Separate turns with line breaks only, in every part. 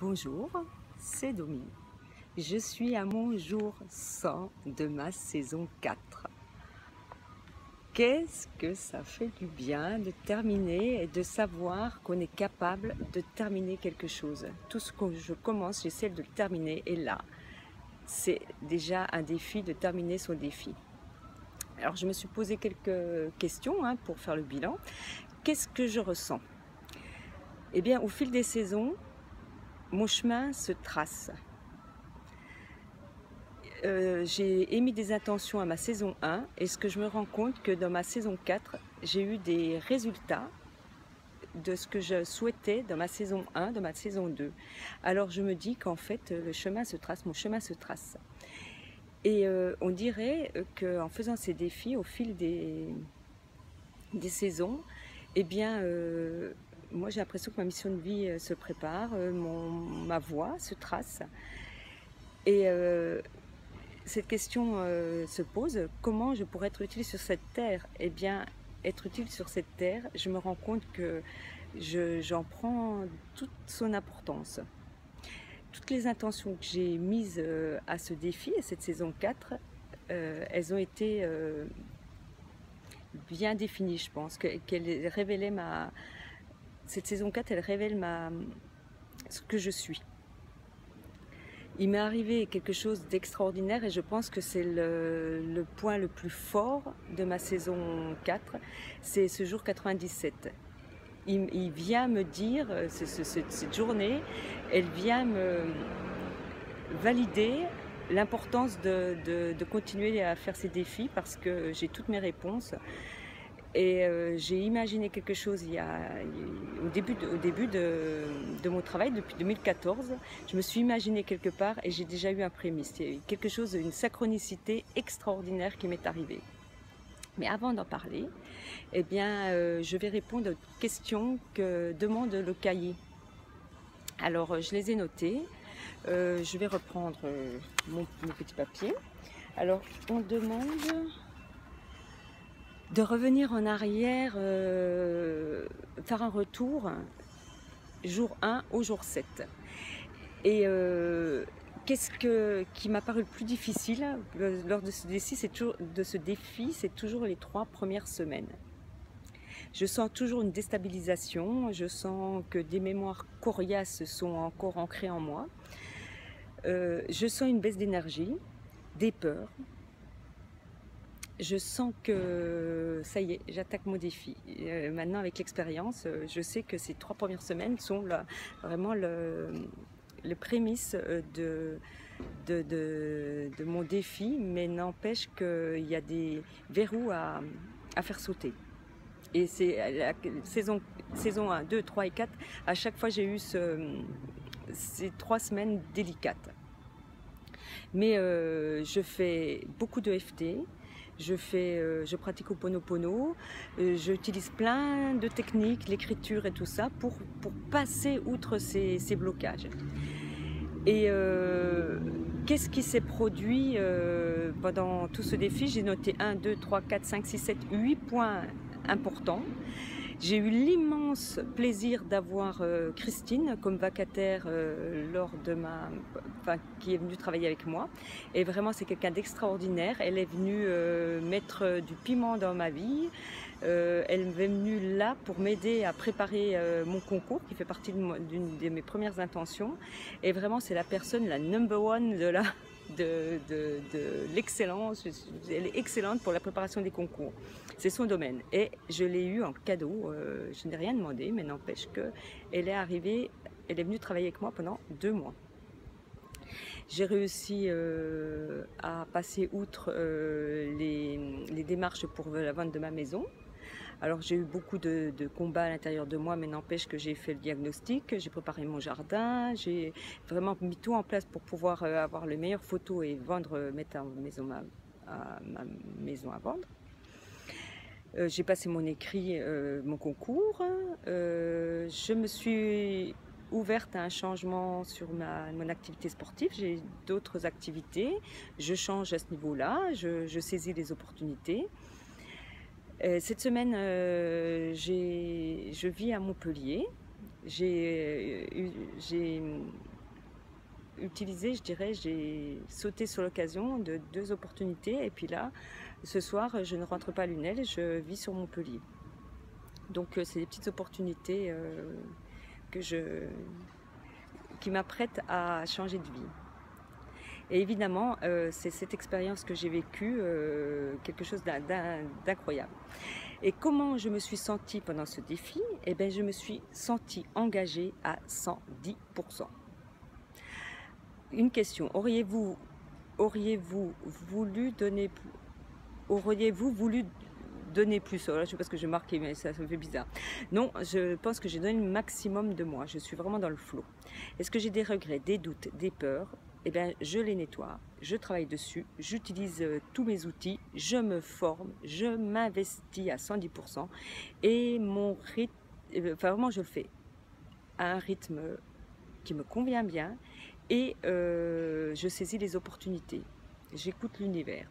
Bonjour, c'est Domi. Je suis à mon jour 100 de ma saison 4. Qu'est-ce que ça fait du bien de terminer et de savoir qu'on est capable de terminer quelque chose. Tout ce que je commence, j'essaie de le terminer et là, c'est déjà un défi de terminer son défi. Alors je me suis posé quelques questions pour faire le bilan. Qu'est-ce que je ressens? Eh bien, au fil des saisons, mon chemin se trace. J'ai émis des intentions à ma saison 1 et ce que je me rends compte que dans ma saison 4, j'ai eu des résultats de ce que je souhaitais dans ma saison 1, dans ma saison 2. Alors je me dis qu'en fait le chemin se trace, mon chemin se trace. Et on dirait qu'en faisant ces défis au fil des saisons, eh bien moi j'ai l'impression que ma mission de vie se prépare, ma voie se trace. Et cette question se pose, comment je pourrais être utile sur cette terre? Eh bien, être utile sur cette terre, je me rends compte que j'en prends toute son importance. Toutes les intentions que j'ai mises à ce défi, à cette saison 4, elles ont été bien définies, je pense, qu'elles révélaient cette saison 4, elle révèle ce que je suis. Il m'est arrivé quelque chose d'extraordinaire et je pense que c'est le point le plus fort de ma saison 4, c'est ce jour 97. Il vient me dire, cette journée, elle vient me valider l'importance de continuer à faire ces défis parce que j'ai toutes mes réponses. Et j'ai imaginé quelque chose au début de mon travail, depuis 2014. Je me suis imaginé quelque part et j'ai déjà eu un prémisse. Il y a eu quelque chose, une synchronicité extraordinaire qui m'est arrivée. Mais avant d'en parler, eh bien, je vais répondre aux questions que demande le cahier. Alors, je les ai notées. Je vais reprendre mon petit papier. Alors, on demande de revenir en arrière, faire un retour jour 1 au jour 7. Et qu'est-ce qui m'a paru le plus difficile lors de ce défi, c'est toujours les 3 premières semaines. Je sens toujours une déstabilisation, je sens que des mémoires coriaces sont encore ancrées en moi. Je sens une baisse d'énergie, des peurs. Je sens que ça y est, j'attaque mon défi. Maintenant, avec l'expérience, je sais que ces 3 premières semaines sont vraiment les prémices de mon défi, mais n'empêche qu'il y a des verrous à faire sauter. Et c'est la saison 1, 2, 3 et 4, à chaque fois j'ai eu ces 3 semaines délicates. Mais je fais beaucoup de FT. Je pratique Ho'oponopono, j'utilise plein de techniques, l'écriture et tout ça pour passer outre ces blocages. Et qu'est-ce qui s'est produit pendant tout ce défi? J'ai noté 1, 2, 3, 4, 5, 6, 7, 8 points importants. J'ai eu l'immense plaisir d'avoir Christine comme vacataire qui est venue travailler avec moi. Et vraiment, c'est quelqu'un d'extraordinaire. Elle est venue mettre du piment dans ma vie. Elle est venue là pour m'aider à préparer mon concours, qui fait partie d'une de mes premières intentions. Et vraiment, c'est la personne, la number one de l'excellence. Elle est excellente pour la préparation des concours. C'est son domaine. Et je l'ai eu en cadeau. Je n'ai rien demandé, mais n'empêche qu'elle est arrivée, elle est venue travailler avec moi pendant 2 mois. J'ai réussi à passer outre les démarches pour la vente de ma maison. Alors j'ai eu beaucoup de combats à l'intérieur de moi, mais n'empêche que j'ai fait le diagnostic, j'ai préparé mon jardin, j'ai vraiment mis tout en place pour pouvoir avoir les meilleures photos et mettre ma maison à vendre. J'ai passé mon écrit, mon concours. Je me suis ouverte à un changement sur mon activité sportive. J'ai d'autres activités. Je change à ce niveau-là. Je saisis les opportunités. Cette semaine, je vis à Montpellier. J'ai utilisé, je dirais, j'ai sauté sur l'occasion de 2 opportunités et puis là, ce soir, je ne rentre pas à Lunel, je vis sur Montpellier. Donc c'est des petites opportunités que qui m'apprêtent à changer de vie. Et évidemment, c'est cette expérience que j'ai vécue, quelque chose d'incroyable. Et comment je me suis sentie pendant ce défi? Eh bien, je me suis sentie engagée à 110%. Une question, auriez-vous voulu donner plus? Je ne sais pas ce que j'ai marqué, mais ça me fait bizarre. Non, je pense que j'ai donné le maximum de moi. Je suis vraiment dans le flot. Est-ce que j'ai des regrets, des doutes, des peurs? Eh bien, je les nettoie, je travaille dessus, j'utilise tous mes outils, je me forme, je m'investis à 110% et mon rythme, enfin vraiment je le fais à un rythme qui me convient bien et je saisis les opportunités, j'écoute l'univers.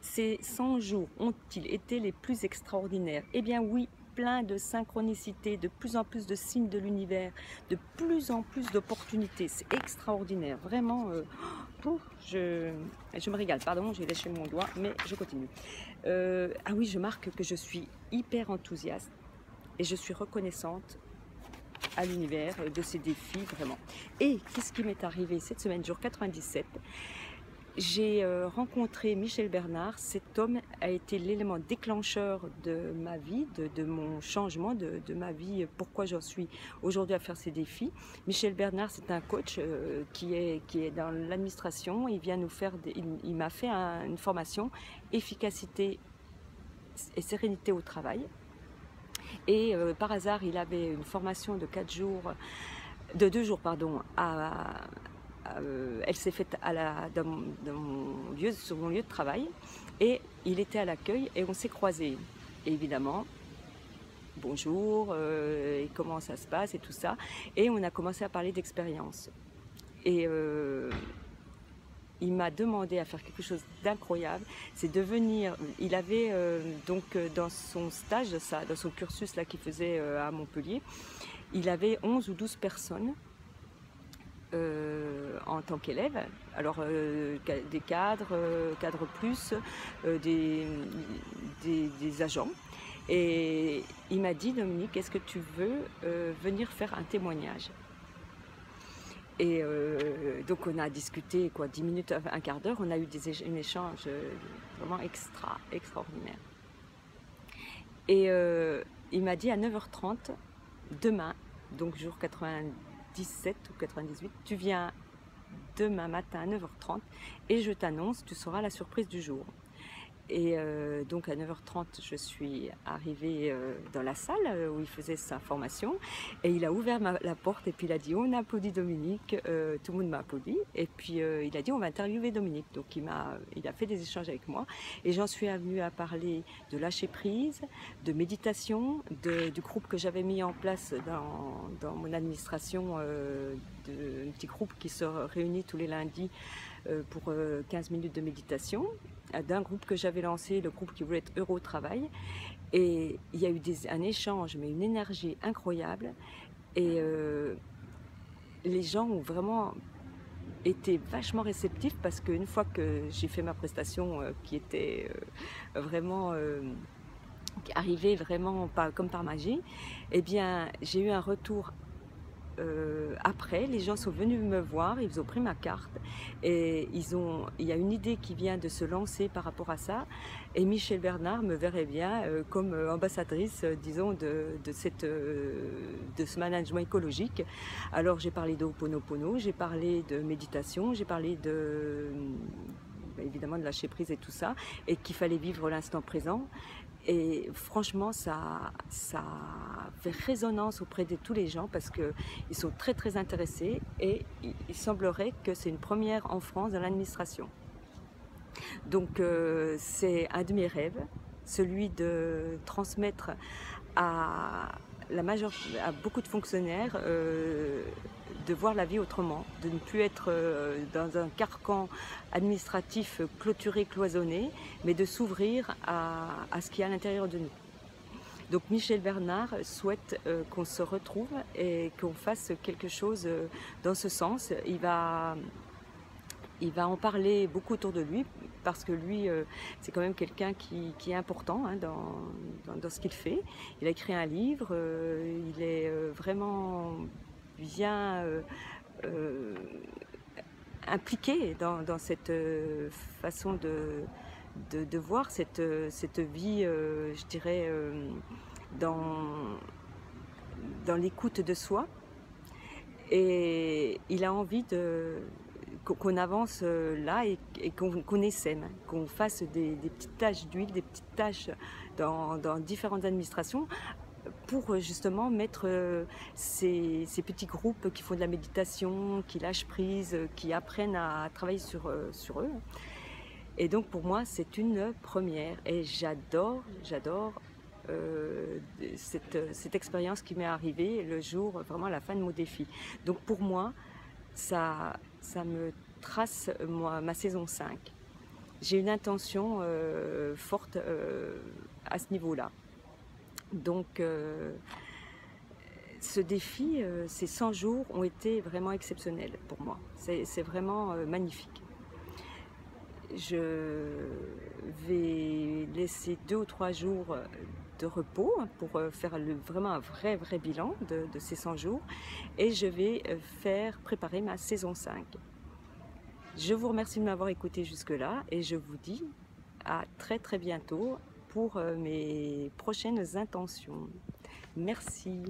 Ces 100 jours ont-ils été les plus extraordinaires? Eh bien oui, plein de synchronicité, de plus en plus de signes de l'univers, de plus en plus d'opportunités. C'est extraordinaire, vraiment. Je me régale, pardon, j'ai léché mon doigt, mais je continue. Ah oui, je marque que je suis hyper enthousiaste et je suis reconnaissante à l'univers de ces défis, vraiment. Et qu'est-ce qui m'est arrivé cette semaine, jour 97? J'ai rencontré Michel Bernard. Cet homme a été l'élément déclencheur de ma vie, de mon changement, de ma vie, pourquoi j'en suis aujourd'hui à faire ces défis. Michel Bernard, c'est un coach qui est dans l'administration. Il vient nous faire, il m'a fait une formation efficacité et sérénité au travail. Et par hasard, il avait une formation de 2 jours, pardon, elle s'est faite sur mon lieu de travail et il était à l'accueil et on s'est croisés. Et évidemment, bonjour, et comment ça se passe et tout ça. Et on a commencé à parler d'expérience. Et il m'a demandé à faire quelque chose d'incroyable, c'est de venir, il avait donc dans son stage, dans son cursus là qu'il faisait à Montpellier, il avait 11 ou 12 personnes en tant qu'élève, alors des cadres plus, des agents. Et il m'a dit, Dominique, est-ce que tu veux venir faire un témoignage? Et donc on a discuté 10 minutes, un quart d'heure, on a eu un échange vraiment extraordinaire. Et il m'a dit à 9h30, demain, donc jour 97 ou 98, tu viens demain matin à 9h30 et je t'annonce, tu seras la surprise du jour. Et donc à 9h30, je suis arrivée dans la salle où il faisait sa formation et il a ouvert la porte et puis il a dit on applaudit Dominique, tout le monde m'a applaudi et puis il a dit on va interviewer Dominique. Donc il a fait des échanges avec moi et j'en suis venue à parler de lâcher prise, de méditation, du groupe que j'avais mis en place dans mon administration, un petit groupe qui se réunit tous les lundis pour 15 minutes de méditation, d'un groupe que j'avais lancé, le groupe qui voulait être heureux au travail. Et il y a eu un échange, mais une énergie incroyable. Et les gens ont vraiment été vachement réceptifs parce qu'une fois que j'ai fait ma prestation qui était vraiment... qui arrivait vraiment pas comme par magie, eh bien j'ai eu un retour. Après, les gens sont venus me voir, ils ont pris ma carte et il y a une idée qui vient de se lancer par rapport à ça et Michel Bernard me verrait bien comme ambassadrice, disons, de ce management écologique. Alors j'ai parlé d'Ho'oponopono, j'ai parlé de méditation, j'ai parlé évidemment de lâcher prise et tout ça, et qu'il fallait vivre l'instant présent. Et franchement, ça fait résonance auprès de tous les gens parce qu'ils sont très très intéressés et il semblerait que c'est une première en France dans l'administration. Donc c'est un de mes rêves, celui de transmettre à beaucoup de fonctionnaires de voir la vie autrement, de ne plus être dans un carcan administratif clôturé, cloisonné, mais de s'ouvrir à ce qu'il y a à l'intérieur de nous. Donc Michel Bernard souhaite qu'on se retrouve et qu'on fasse quelque chose dans ce sens. Il va en parler beaucoup autour de lui parce que lui, c'est quand même quelqu'un qui est important hein, dans ce qu'il fait. Il a écrit un livre, il est vraiment bien impliqué dans cette façon de voir cette vie, je dirais, dans, dans l'écoute de soi. Et il a envie qu'on avance là et qu'on essaime, qu'on fasse des petites tâches d'huile, des petites tâches dans différentes administrations pour justement mettre ces petits groupes qui font de la méditation, qui lâchent prise, qui apprennent à travailler sur eux. Et donc pour moi c'est une première et j'adore cette expérience qui m'est arrivée le jour, vraiment à la fin de mon défi. Donc pour moi, ça me trace ma saison 5. J'ai une intention forte à ce niveau-là. Donc ce défi, ces 100 jours ont été vraiment exceptionnels pour moi. C'est vraiment magnifique. Je vais laisser 2 ou 3 jours de repos pour faire vraiment un vrai bilan de ces 100 jours et je vais préparer ma saison 5. Je vous remercie de m'avoir écouté jusque-là et je vous dis à très bientôt pour mes prochaines intentions. Merci.